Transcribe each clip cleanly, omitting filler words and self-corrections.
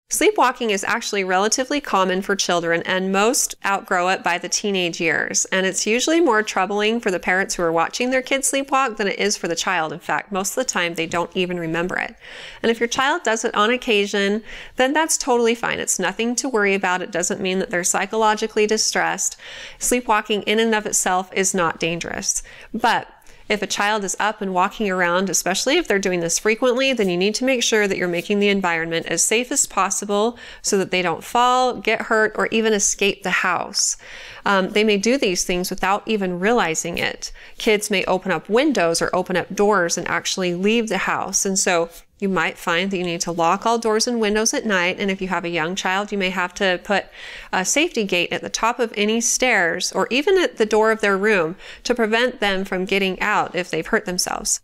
Sleepwalking is actually relatively common for children, and most outgrow it by the teenage years. And it's usually more troubling for the parents who are watching their kids sleepwalk than it is for the child. In fact, most of the time they don't even remember it. And if your child does it on occasion, then that's totally fine. It's nothing to worry about. It doesn't mean that they're psychologically distressed. Sleepwalking in and of itself is not dangerous. But if a child is up and walking around, especially if they're doing this frequently, then you need to make sure that you're making the environment as safe as possible so that they don't fall, get hurt, or even escape the house. They may do these things without even realizing it. Kids may open up windows or open up doors and actually leave the house. And so you might find that you need to lock all doors and windows at night. And if you have a young child, you may have to put a safety gate at the top of any stairs or even at the door of their room to prevent them from getting out if they've hurt themselves.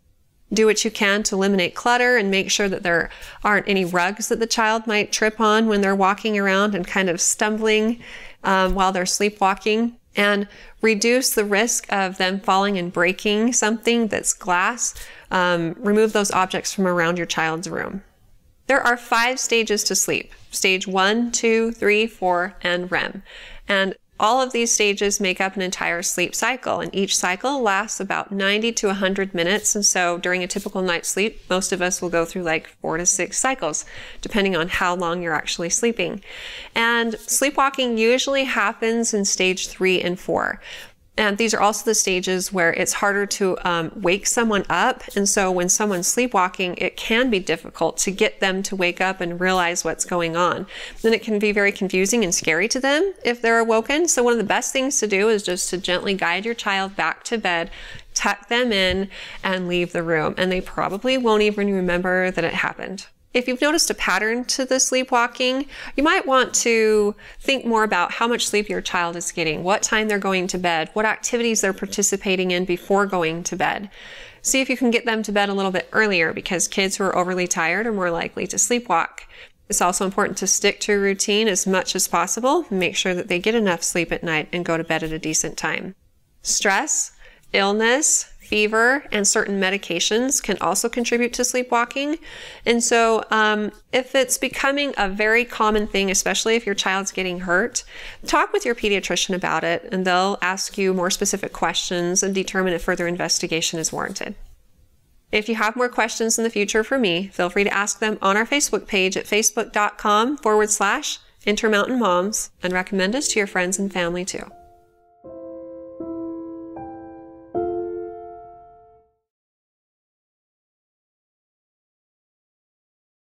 Do what you can to eliminate clutter and make sure that there aren't any rugs that the child might trip on when they're walking around and kind of stumbling while they're sleepwalking. And reduce the risk of them falling and breaking something that's glass. Remove those objects from around your child's room. There are 5 stages to sleep: stage 1, 2, 3, 4, and REM. And all of these stages make up an entire sleep cycle, and each cycle lasts about 90 to 100 minutes. And so during a typical night's sleep, most of us will go through like 4 to 6 cycles, depending on how long you're actually sleeping. And sleepwalking usually happens in stage 3 and 4. And these are also the stages where it's harder to wake someone up. And so when someone's sleepwalking, it can be difficult to get them to wake up and realize what's going on. Then it can be very confusing and scary to them if they're awoken. So one of the best things to do is just to gently guide your child back to bed, tuck them in, and leave the room. And they probably won't even remember that it happened. If you've noticed a pattern to the sleepwalking, you might want to think more about how much sleep your child is getting, what time they're going to bed, what activities they're participating in before going to bed. See if you can get them to bed a little bit earlier, because kids who are overly tired are more likely to sleepwalk. It's also important to stick to a routine as much as possible and make sure that they get enough sleep at night and go to bed at a decent time. Stress, illness, fever, and certain medications can also contribute to sleepwalking. And so if it's becoming a very common thing, especially if your child's getting hurt, talk with your pediatrician about it, and they'll ask you more specific questions and determine if further investigation is warranted. If you have more questions in the future for me, feel free to ask them on our Facebook page at facebook.com/Intermountain Moms, and recommend us to your friends and family too.